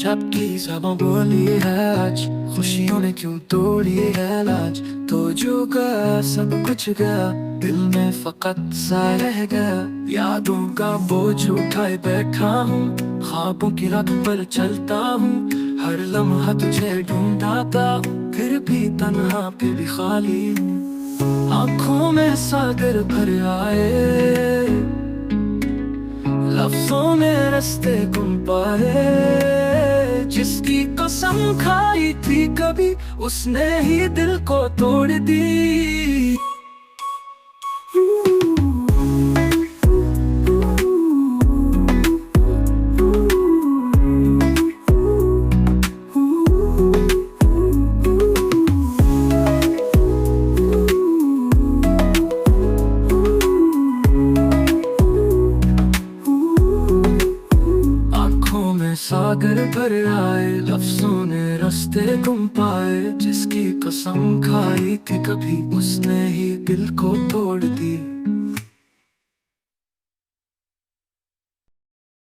सबकी ज़बां बोली है आज, खुशियों ने क्यों तोड़ी है लाज। तो जो गया सब कुछ गया, दिल में फकत सा रह गया। यादों का बोझ उठाए बैठा हूँ, ख्वाबों की रात पर चलता हूँ। हर लम्हा तुझे ढूंढता हूँ, फिर भी तन्हा फिर भी खाली हूँ। आँखों में सागर भर आए, लफ्जों में रास्ते गुम पाए। जिसकी कसम खाई थी कभी, उसने ही दिल को तोड़ दी। सागर भर आए, लफ्जों ने रास्ते गुम पाए। जिसकी कसम खाई थी कभी, उसने ही दिल को तोड़ दी।